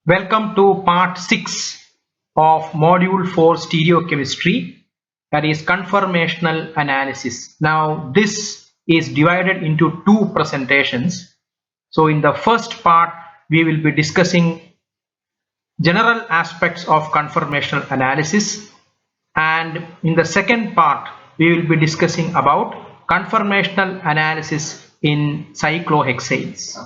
Welcome to part 6 of module 4 stereochemistry, that is conformational analysis. Now this is divided into two presentations. So in the first part we will be discussing general aspects of conformational analysis, and in the second part we will be discussing about conformational analysis in cyclohexanes.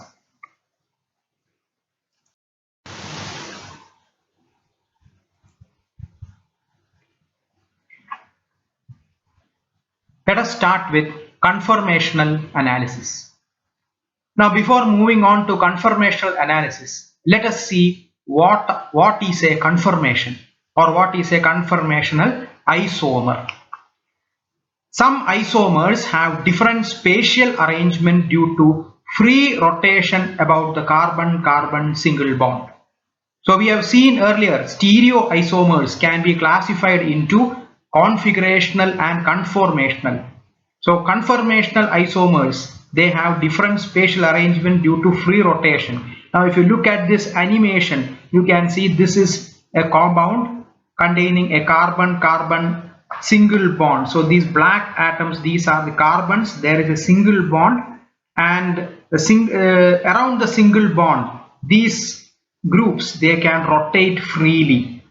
Let us start with conformational analysis. Now, before moving on to conformational analysis, let us see what is a conformation or what is a conformational isomer. Some isomers have different spatial arrangement due to free rotation about the carbon-carbon single bond. So we have seen earlier stereoisomers can be classified into configurational and conformational. So conformational isomers, they have different spatial arrangement due to free rotation. Now if you look at this animation, you can see this is a compound containing a carbon-carbon single bond. So these black atoms, these are the carbons, there is a single bond, and around the single bond, these groups, they can rotate freely.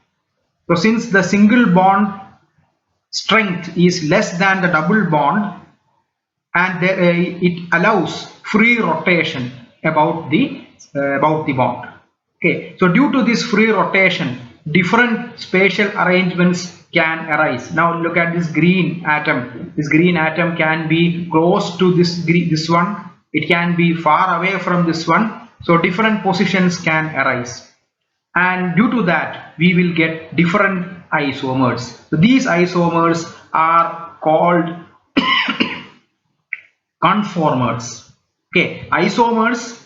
So since the single bond strength is less than the double bond, and it allows free rotation about the bond. Okay, so due to this free rotation, different spatial arrangements can arise. Now look at this green atom. This green atom can be close to this one. It can be far away from this one. So different positions can arise, and due to that we will get different isomers. So these isomers are called conformers. Okay, isomers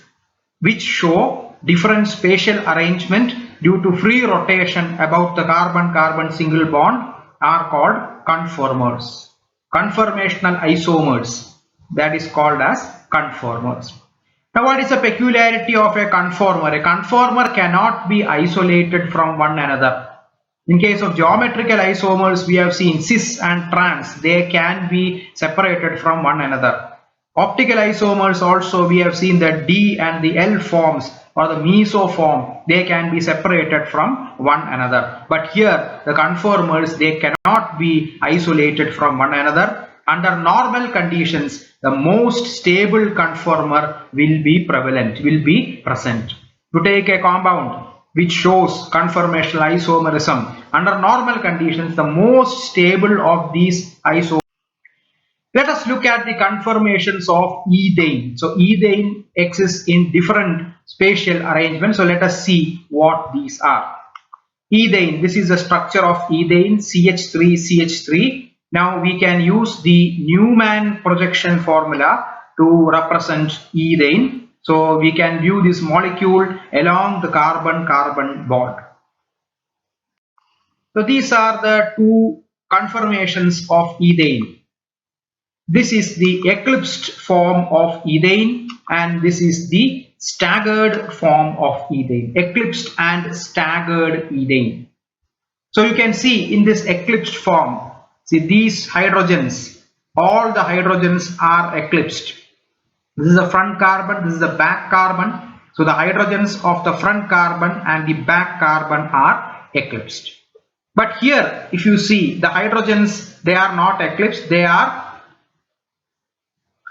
which show different spatial arrangement due to free rotation about the carbon-carbon single bond are called conformers. Conformational isomers, that is called as conformers. Now what is the peculiarity of a conformer? A conformer cannot be isolated from one another. In case of geometrical isomers, we have seen cis and trans, they can be separated from one another. Optical isomers also, we have seen that D and the L forms or the mesoform, they can be separated from one another. But here the conformers, they cannot be isolated from one another. Under normal conditions, the most stable conformer will be present. To take a compound which shows conformational isomerism, under normal conditions, the most stable of these isomers. Let us look at the conformations of ethane. So ethane exists in different spatial arrangements. So let us see what these are. Ethane, this is the structure of ethane, CH3CH3. Now we can use the Newman projection formula to represent ethane. So we can view this molecule along the carbon-carbon bond. So these are the two conformations of ethane. This is the eclipsed form of ethane, and this is the staggered form of ethane. Eclipsed and staggered ethane. So you can see in this eclipsed form, see these hydrogens, all the hydrogens are eclipsed. This is the front carbon, this is the back carbon. So the hydrogens of the front carbon and the back carbon are eclipsed. But here if you see the hydrogens, they are not eclipsed, they are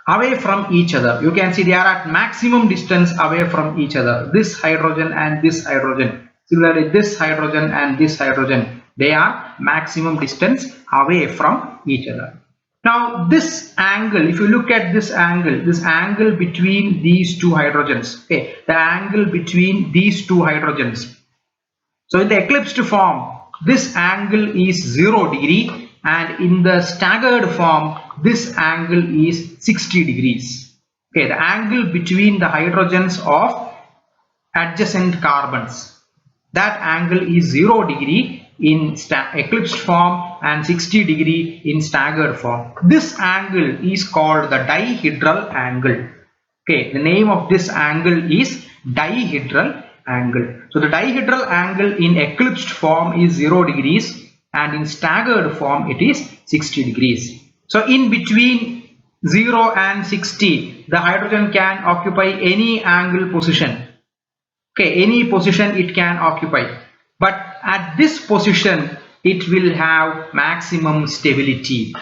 away from each other. You can see they are at maximum distance away from each other. This hydrogen and this hydrogen. Similarly, this hydrogen and this hydrogen, they are maximum distance away from each other. Now this angle, if you look at this angle between these two hydrogens, okay, the angle between these two hydrogens. So in the eclipsed form, this angle is 0 degree, and in the staggered form, this angle is 60 degrees. Okay, the angle between the hydrogens of adjacent carbons, that angle is 0 degree in eclipsed form and 60 degree in staggered form. This angle is called the dihedral angle. Okay, the name of this angle is dihedral angle. So the dihedral angle in eclipsed form is 0 degrees and in staggered form it is 60 degrees. So in between 0 and 60 the hydrogen can occupy any angle position. Okay, any position it can occupy, but at this position it will have maximum stability.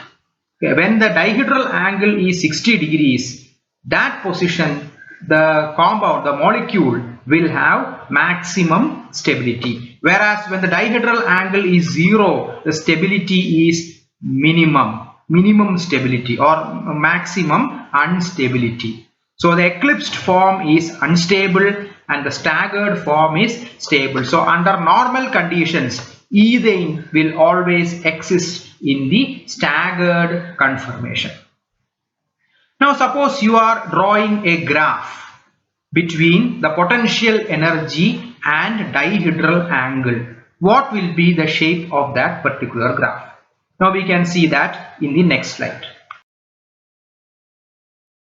Okay, when the dihedral angle is 60 degrees, that position the compound, the molecule will have maximum stability, whereas when the dihedral angle is 0, the stability is minimum stability or maximum instability. So the eclipsed form is unstable and the staggered form is stable. So under normal conditions, ethane will always exist in the staggered conformation. Now suppose you are drawing a graph between the potential energy and dihedral angle. What will be the shape of that particular graph? Now we can see that in the next slide.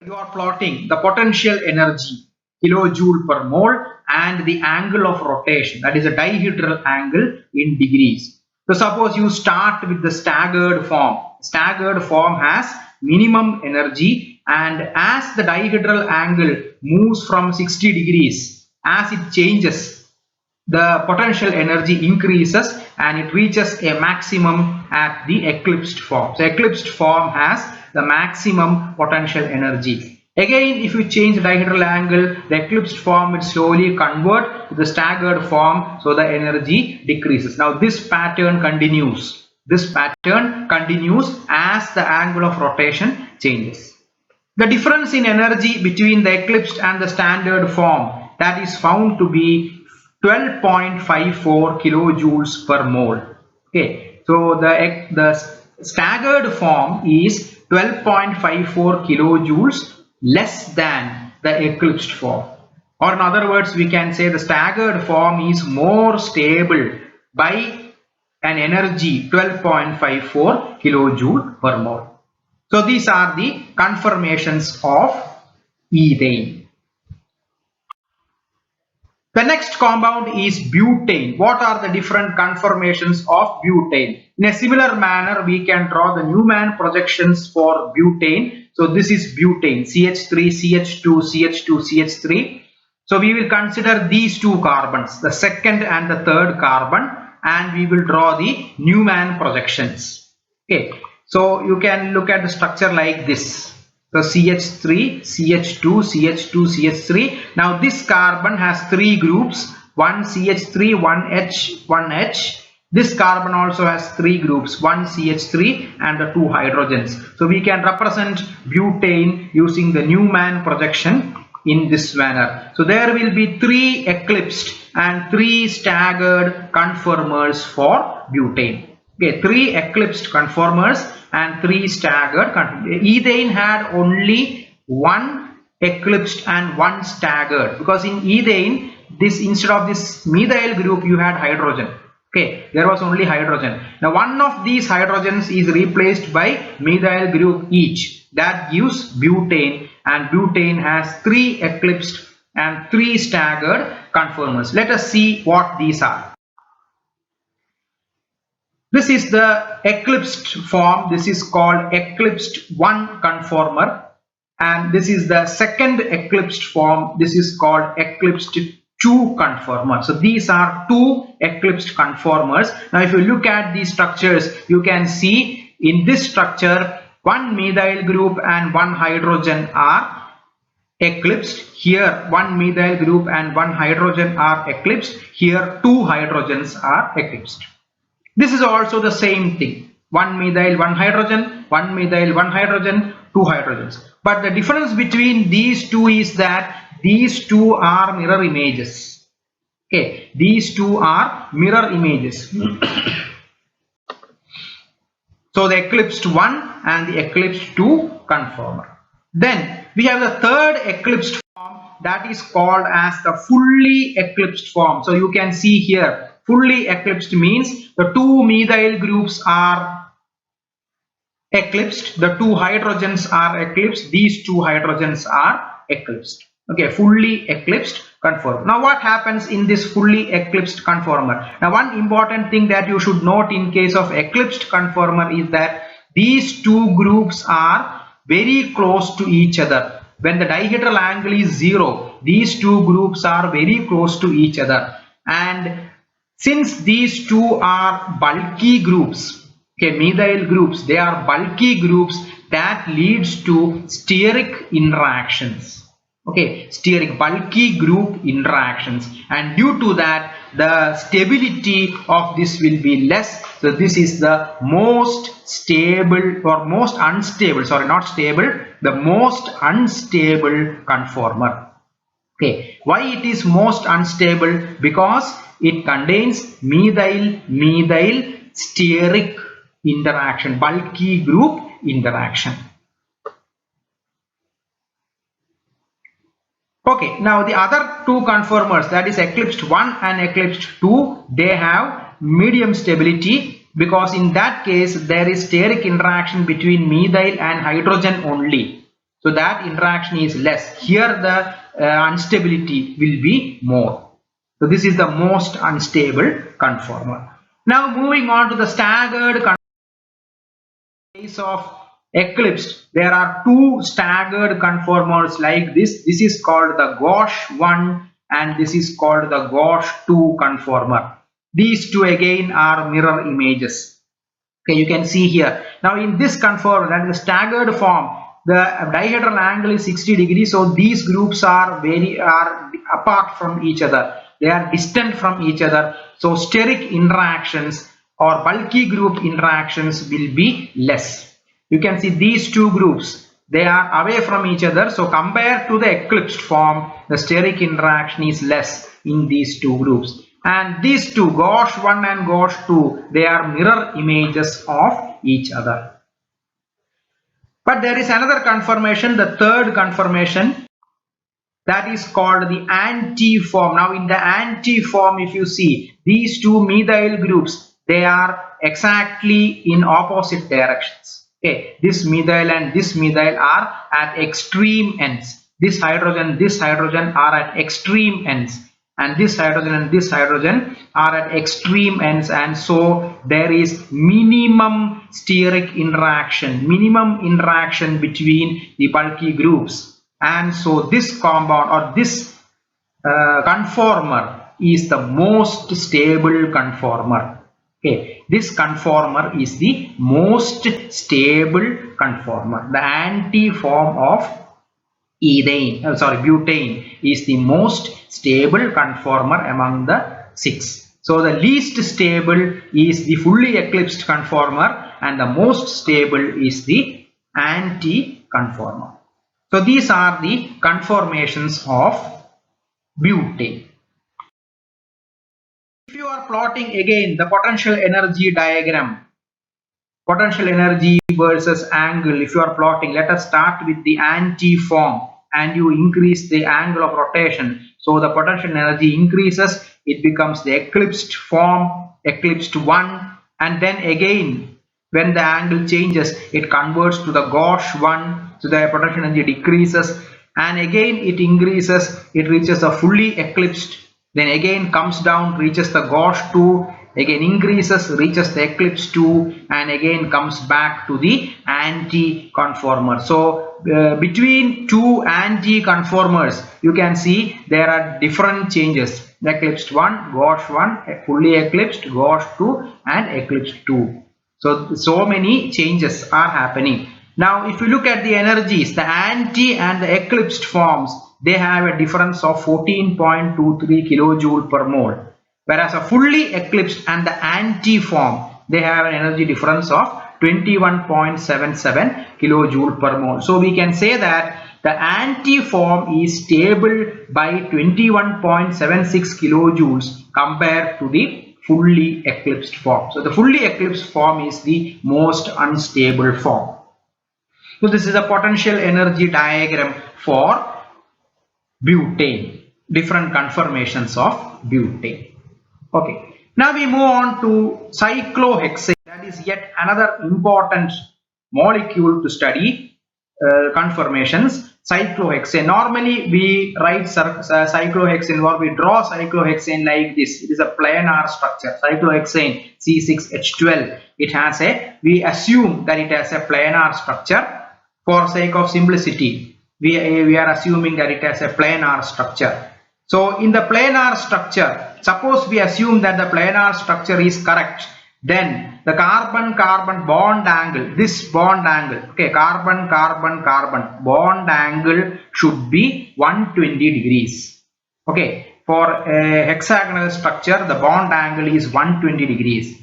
You are plotting the potential energy kilojoule per mole and the angle of rotation, that is a dihedral angle in degrees. So suppose you start with the staggered form. Staggered form has minimum energy, and as the dihedral angle moves from 60 degrees, as it changes, the potential energy increases and it reaches a maximum at the eclipsed form. So eclipsed form has the maximum potential energy. Again, if you change the dihedral angle, the eclipsed form will slowly convert to the staggered form, so the energy decreases. Now this pattern continues. This pattern continues as the angle of rotation changes. The difference in energy between the eclipsed and the standard form, that is found to be 12.54 kilojoules per mole. Okay, so the staggered form is 12.54 kilojoules less than the eclipsed form, or in other words we can say the staggered form is more stable by an energy 12.54 kilojoule per mole. So these are the conformations of ethane. The next compound is butane. What are the different conformations of butane? In a similar manner, we can draw the Newman projections for butane. So this is butane, CH3, CH2, CH2, CH3. So we will consider these two carbons, the second and the third carbon, and we will draw the Newman projections. Okay, so you can look at the structure like this. So CH3, CH2, CH2, CH3. Now this carbon has three groups, one CH3, one H, one H. This carbon also has three groups, one CH3 and the two hydrogens. So we can represent butane using the Newman projection in this manner. So there will be three eclipsed and three staggered conformers for butane. Okay, three eclipsed conformers and three staggered. Ethane had only one eclipsed and one staggered, because in ethane, this instead of this methyl group you had hydrogen. Okay, there was only hydrogen. Now one of these hydrogens is replaced by methyl group each. That gives butane, and butane has three eclipsed and three staggered conformers. Let us see what these are. This is the eclipsed form. This is called eclipsed 1 conformer, and this is the second eclipsed form. This is called eclipsed 2 conformer. So these are two eclipsed conformers. Now if you look at these structures, you can see in this structure one methyl group and one hydrogen are eclipsed. Here one methyl group and one hydrogen are eclipsed. Here two hydrogens are eclipsed. This is also the same thing. One methyl, one hydrogen, one methyl, one hydrogen, two hydrogens. But the difference between these two is that these two are mirror images. Okay, these two are mirror images. So the eclipsed 1 and the eclipsed 2 conformer. Then we have the third eclipsed form, that is called as the fully eclipsed form. So you can see here, fully eclipsed means the two methyl groups are eclipsed, the two hydrogens are eclipsed, these two hydrogens are eclipsed. Okay, fully eclipsed conformer. Now what happens in this fully eclipsed conformer? Now one important thing that you should note in case of eclipsed conformer is that these two groups are very close to each other. When the dihedral angle is 0, these two groups are very close to each other, and since these two are bulky groups, okay, methyl groups, they are bulky groups, that leads to steric interactions. Okay, steric bulky group interactions, and due to that the stability of this will be less. So this is the most stable or most unstable, sorry, not stable, the most unstable conformer. Okay, why it is most unstable? Because it contains methyl steric interaction, bulky group interaction. Okay, now the other two conformers, that is eclipsed 1 and eclipsed 2, they have medium stability, because in that case there is steric interaction between methyl and hydrogen only. So that interaction is less. Here the instability will be more. So this is the most unstable conformer. Now moving on to the staggered conformer. Case of eclipsed, there are two staggered conformers like this. This is called the gauche 1 and this is called the gauche 2 conformer. These two again are mirror images. Okay, you can see here. Now in this conformer, that is the staggered form, the dihedral angle is 60 degrees. So these groups are apart from each other. They are distant from each other. So steric interactions or bulky group interactions will be less. You can see these two groups, they are away from each other. So compared to the eclipsed form, the steric interaction is less in these two groups. And these two, gauche 1 and gauche 2, they are mirror images of each other. But there is another conformation, the third conformation, that is called the anti-form. Now in the anti-form, if you see these two methyl groups, they are exactly in opposite directions. Okay, this methyl and this methyl are at extreme ends. This hydrogen are at extreme ends, and this hydrogen and this hydrogen are at extreme ends, and so there is minimum steric interaction, between the bulky groups. And so this compound or this conformer is the most stable conformer. Okay, this conformer is the most stable conformer. The anti-form of butane is the most stable conformer among the 6. So the least stable is the fully eclipsed conformer and the most stable is the anti-conformer. So these are the conformations of butane. If you are plotting again the potential energy diagram, potential energy versus angle, if you are plotting, let us start with the anti-form and you increase the angle of rotation. So the potential energy increases, it becomes the eclipsed form, eclipsed 1, and then again when the angle changes, it converts to the gauche 1, so the potential energy decreases, and again it increases, it reaches a fully eclipsed, then again comes down, reaches the gauche 2, again increases, reaches the eclipse 2, and again comes back to the anti-conformer. So between two anti-conformers, you can see there are different changes. Eclipsed 1, gauche 1, fully eclipsed, gauche 2, and eclipsed 2. So many changes are happening. Now if you look at the energies, the anti and the eclipsed forms, they have a difference of 14.23 kilojoule per mole, whereas a fully eclipsed and the anti form, they have an energy difference of 21.77 kilojoule per mole. So we can say that the anti form is stable by 21.76 kilojoules compared to the fully eclipsed form. So the fully eclipsed form is the most unstable form. So this is a potential energy diagram for butane, different conformations of butane. Okay, now we move on to cyclohexane. That is yet another important molecule to study conformations. cyclohexane. Normally we write cyclohexane, or we draw cyclohexane like this. It is a planar structure. Cyclohexane C6H12. It has a, we assume that it has a planar structure for sake of simplicity. We are assuming that it has a planar structure. So in the planar structure, suppose we assume that the planar structure is correct, then the carbon-carbon bond angle, this bond angle, okay, carbon-carbon-carbon bond angle should be 120 degrees. Okay, for a hexagonal structure, the bond angle is 120 degrees.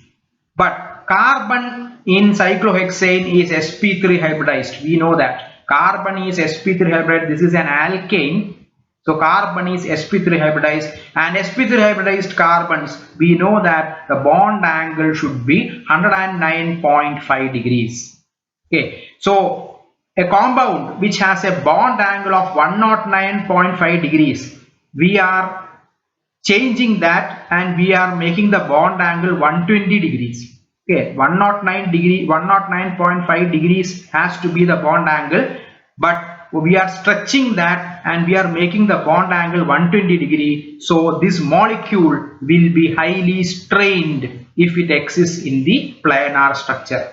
But carbon in cyclohexane is sp3 hybridized. We know that carbon is sp3 hybridized. This is an alkane. So carbon is sp3 hybridized, and sp3 hybridized carbons, we know that the bond angle should be 109.5 degrees. Okay, so a compound which has a bond angle of 109.5 degrees, we are changing that and we are making the bond angle 120 degrees. Okay, 109.5 degrees has to be the bond angle, but we are stretching that and we are making the bond angle 120 degree. So this molecule will be highly strained if it exists in the planar structure.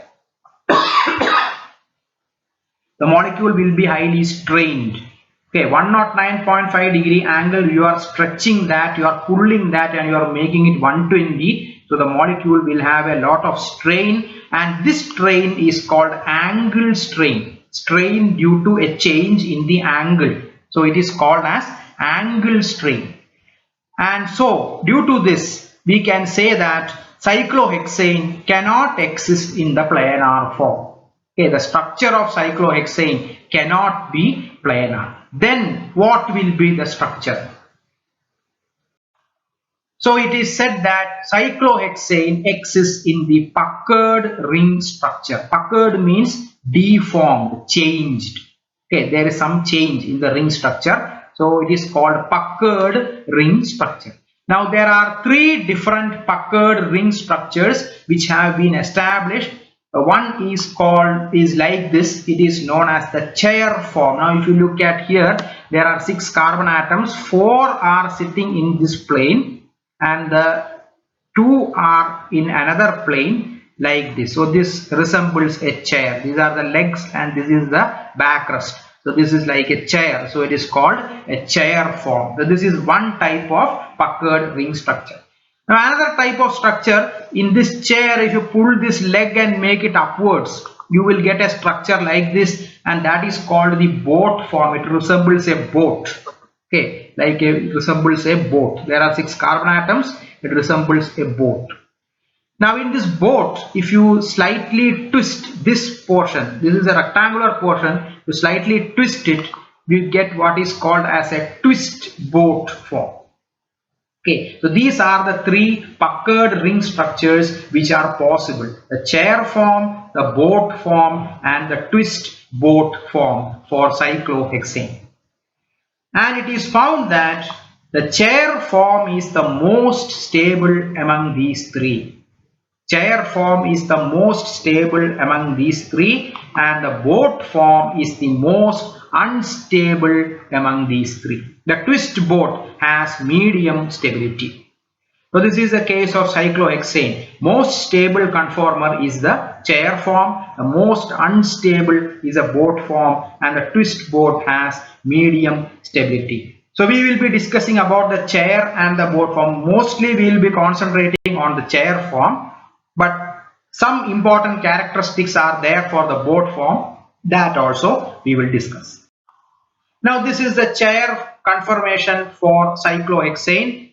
The molecule will be highly strained. Okay, 109.5 degree angle, you are stretching that, you are pulling that, and you are making it 120. So the molecule will have a lot of strain, and this strain is called angle strain. Strain due to a change in the angle. So it is called as angle strain. And so due to this, we can say that cyclohexane cannot exist in the planar form. Okay, the structure of cyclohexane cannot be planar. Then what will be the structure? So it is said that cyclohexane exists in the puckered ring structure. Puckered means deformed, changed. Okay, there is some change in the ring structure. So it is called puckered ring structure. Now there are three different puckered ring structures which have been established. One is like this. It is known as the chair form. Now if you look at here, there are 6 carbon atoms. 4 are sitting in this plane and the 2 are in another plane like this. So this resembles a chair. These are the legs and this is the backrest. So this is like a chair. So it is called a chair form. So this is one type of puckered ring structure. Now another type of structure, in this chair, if you pull this leg and make it upwards, you will get a structure like this, and that is called the boat form. It resembles a boat. Okay, like it resembles a boat. There are 6 carbon atoms. It resembles a boat. Now in this boat, if you slightly twist this portion, this is a rectangular portion, you slightly twist it, you get what is called as a twist boat form. Okay, so these are the 3 puckered ring structures which are possible: the chair form, the boat form, and the twist boat form for cyclohexane. And it is found that the chair form is the most stable among these 3. Chair form is the most stable among these 3, and the boat form is the most unstable among these 3. The twist boat has medium stability. So this is the case of cyclohexane. Most stable conformer is the chair form, the most unstable is a boat form, and the twist boat has medium stability. So we will be discussing about the chair and the boat form. Mostly we will be concentrating on the chair form, but some important characteristics are there for the boat form, that also we will discuss. Now this is the chair conformation for cyclohexane.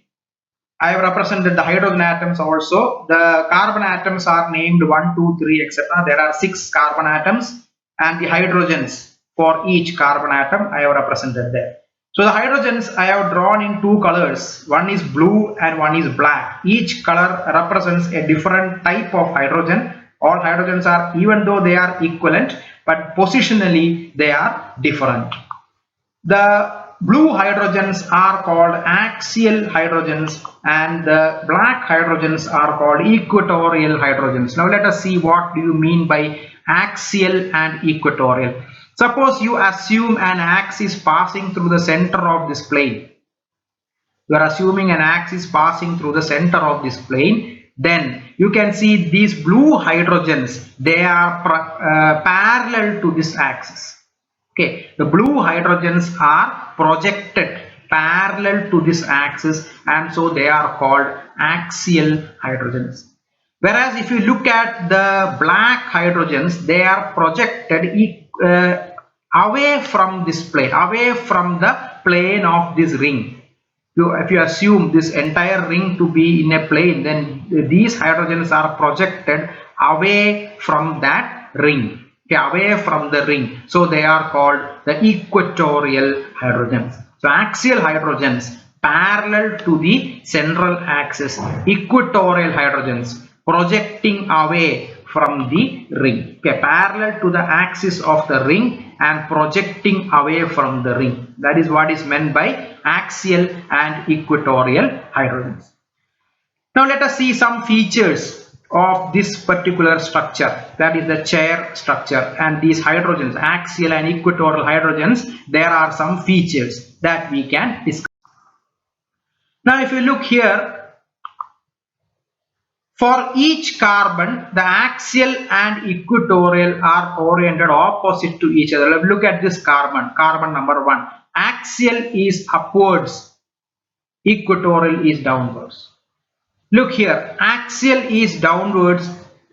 I have represented the hydrogen atoms also. The carbon atoms are named 1, 2, 3, etc. There are 6 carbon atoms, and the hydrogens for each carbon atom I have represented there. So the hydrogens I have drawn in 2 colors. One is blue and one is black. Each color represents a different type of hydrogen. All hydrogens are, even though they are equivalent, but positionally they are different. The blue hydrogens are called axial hydrogens, and the black hydrogens are called equatorial hydrogens. Now let us see what do you mean by axial and equatorial. Suppose you assume an axis passing through the center of this plane. You are assuming an axis passing through the center of this plane. Then you can see these blue hydrogens, they are parallel to this axis. Okay, the blue hydrogens are projected parallel to this axis, and so they are called axial hydrogens. Whereas if you look at the black hydrogens, they are projected away from this plane, away from the plane of this ring. If you assume this entire ring to be in a plane, then these hydrogens are projected away from that ring, okay, away from the ring. So they are called the equatorial hydrogens. So axial hydrogens parallel to the central axis, equatorial hydrogens projecting away from the ring, okay, parallel to the axis of the ring and projecting away from the ring. That is what is meant by axial and equatorial hydrogens. Now let us see some features of this particular structure, that is the chair structure, and these hydrogens, axial and equatorial hydrogens, there are some features that we can discuss. Now if you look here, for each carbon, the axial and equatorial are oriented opposite to each other. Let's look at this carbon, carbon number 1. Axial is upwards, equatorial is downwards. Look here, axial is downwards,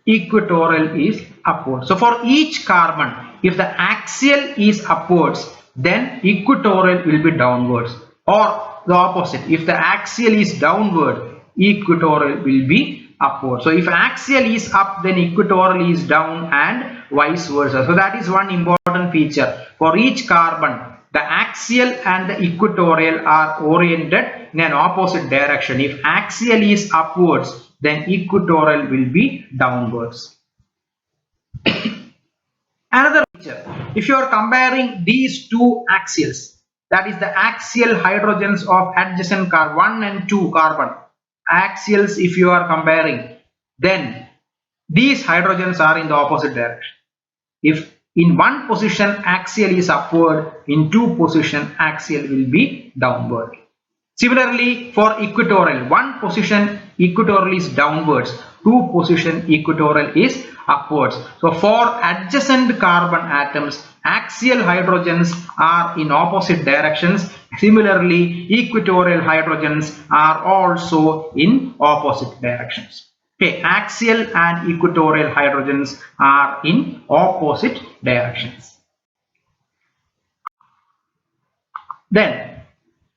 equatorial is upwards. So for each carbon, if the axial is upwards, then equatorial will be downwards, or the opposite. If the axial is downward, equatorial will be upward. So if axial is up, then equatorial is down, and vice versa. So that is one important feature. For each carbon, the axial and the equatorial are oriented in an opposite direction. If axial is upwards, then equatorial will be downwards. Another feature, if you are comparing these two axials, that is the axial hydrogens of adjacent carbon 1 and 2 carbon, axials if you are comparing, then these hydrogens are in the opposite direction. If in one position axial is upward, in two position axial will be downward. Similarly for equatorial, one position equatorial is downwards, two position equatorial is upwards. So for adjacent carbon atoms, axial hydrogens are in opposite directions. Similarly, equatorial hydrogens are also in opposite directions. Okay, axial and equatorial hydrogens are in opposite directions. Then,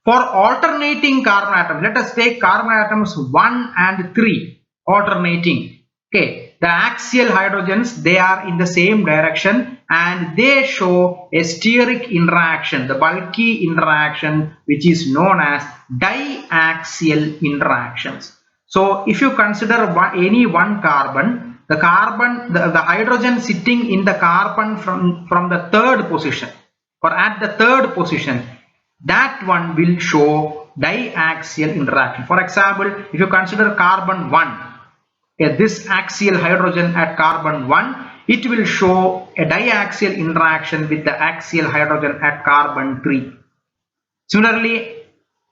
for alternating carbon atoms, let us take carbon atoms 1 and 3, alternating. Okay, the axial hydrogens, they are in the same direction and they show a steric interaction, the bulky interaction, which is known as diaxial interactions. So if you consider any one carbon, the hydrogen sitting in the carbon from the third position or at the third position, that one will show diaxial interaction. For example, if you consider carbon 1, this axial hydrogen at carbon 1, it will show a diaxial interaction with the axial hydrogen at carbon 3. Similarly,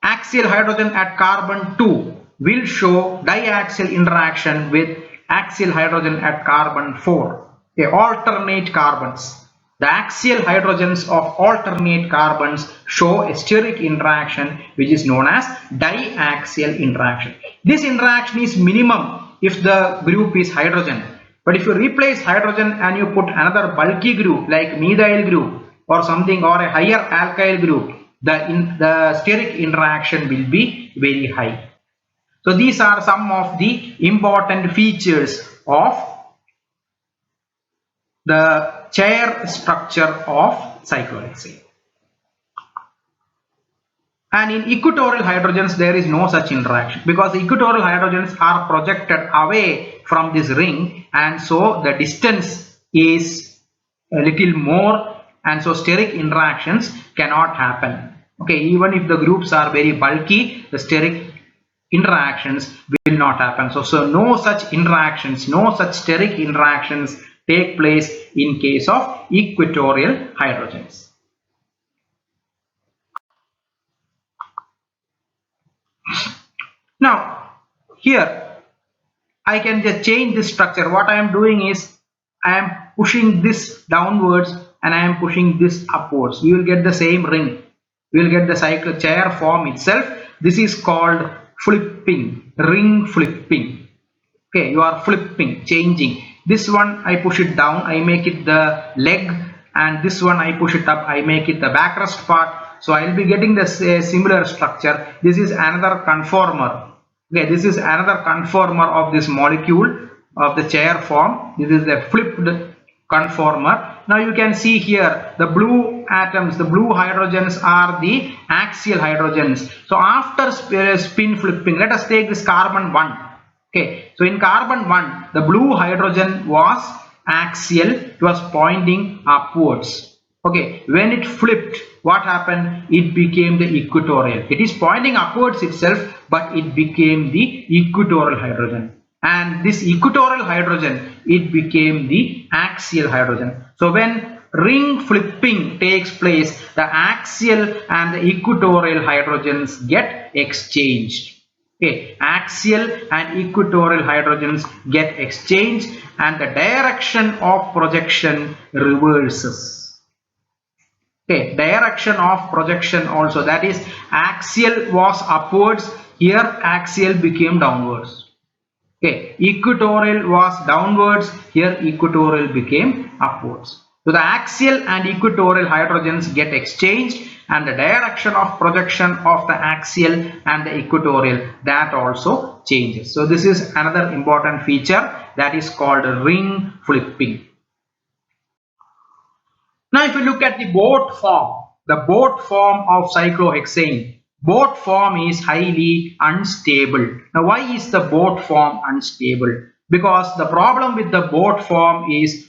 axial hydrogen at carbon 2 will show diaxial interaction with axial hydrogen at carbon 4. Okay, alternate carbons. The axial hydrogens of alternate carbons show a steric interaction which is known as diaxial interaction. This interaction is minimum if the group is hydrogen. But if you replace hydrogen and you put another bulky group like methyl group or something, or a higher alkyl group, the steric interaction will be very high. So these are some of the important features of the chair structure of cyclohexane. And in equatorial hydrogens, there is no such interaction because equatorial hydrogens are projected away from this ring, and so the distance is a little more, and so steric interactions cannot happen. Okay, even if the groups are very bulky, the steric interactions will not happen. So no such interactions, no such steric interactions take place in case of equatorial hydrogens. Now, here I can just change this structure. What I am doing is I am pushing this downwards and I am pushing this upwards. You will get the same ring. You will get the cycle chair form itself. This is called flipping, ring flipping. Okay, you are flipping, changing. This one I push it down, I make it the leg, and this one I push it up, I make it the backrest part. So I will be getting the similar structure. This is another conformer. Okay, this is another conformer of this molecule of the chair form. This is a flipped conformer. Now you can see here the blue atoms, the blue hydrogens are the axial hydrogens. So after spin flipping, let us take this carbon 1. Okay, so in carbon 1, the blue hydrogen was axial, it was pointing upwards. Okay, when it flipped, what happened? It became the equatorial. It is pointing upwards itself, but it became the equatorial hydrogen. And this equatorial hydrogen, it became the axial hydrogen. So when ring flipping takes place, the axial and the equatorial hydrogens get exchanged. Okay, axial and equatorial hydrogens get exchanged and the direction of projection reverses. Okay, direction of projection also, that is axial was upwards, here axial became downwards. Okay, equatorial was downwards, here equatorial became upwards. So the axial and equatorial hydrogens get exchanged and the direction of projection of the axial and the equatorial, that also changes. So this is another important feature, that is called ring flipping. Now if you look at the boat form of cyclohexane, boat form is highly unstable. Now why is the boat form unstable? Because the problem with the boat form is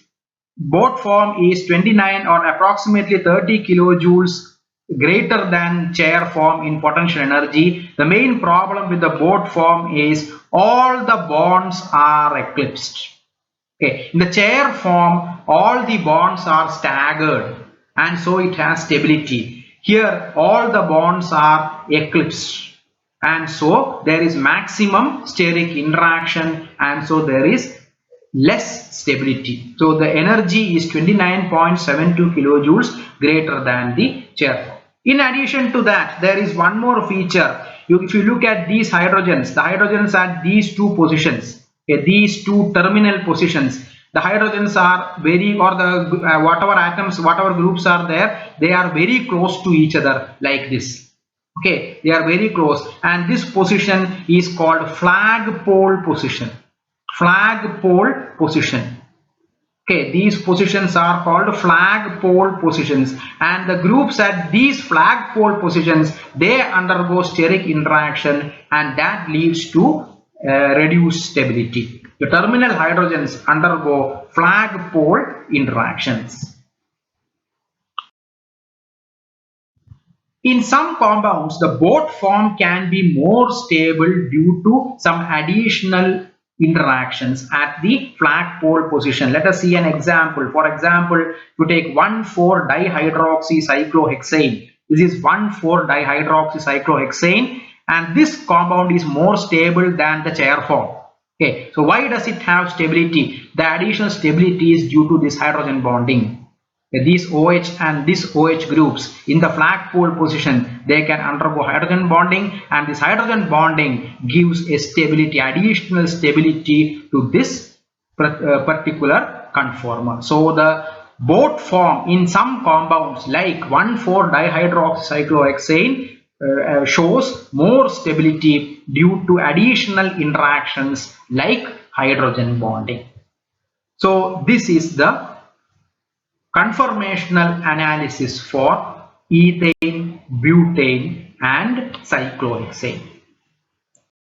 29 or approximately 30 kilojoules greater than chair form in potential energy. The main problem with the boat form is all the bonds are eclipsed. Okay, in the chair form, all the bonds are staggered and so it has stability. Here, all the bonds are eclipsed and so there is maximum steric interaction and so there is less stability. So the energy is 29.72 kilojoules greater than the chair form. In addition to that, there is one more feature. If you look at these hydrogens, the hydrogens at these two positions, these two terminal positions, the hydrogens are very, or the whatever atoms, whatever groups are there, they are very close to each other like this. Okay, they are very close and this position is called flagpole position. Flagpole position. Okay, these positions are called flagpole positions and the groups at these flagpole positions, they undergo steric interaction and that leads to reduced stability. The terminal hydrogens undergo flagpole interactions. In some compounds, the boat form can be more stable due to some additional interactions at the flagpole position. Let us see an example. For example, you take 1,4-dihydroxycyclohexane. This is 1,4-dihydroxycyclohexane and this compound is more stable than the chair form. Okay, so why does it have stability? The additional stability is due to this hydrogen bonding. These OH and this OH groups in the flagpole position, they can undergo hydrogen bonding and this hydrogen bonding gives a stability, additional stability to this particular conformer. So the boat form in some compounds like 1,4-dihydroxycyclohexane shows more stability due to additional interactions like hydrogen bonding. So this is the conformational analysis for ethane, butane and cyclohexane.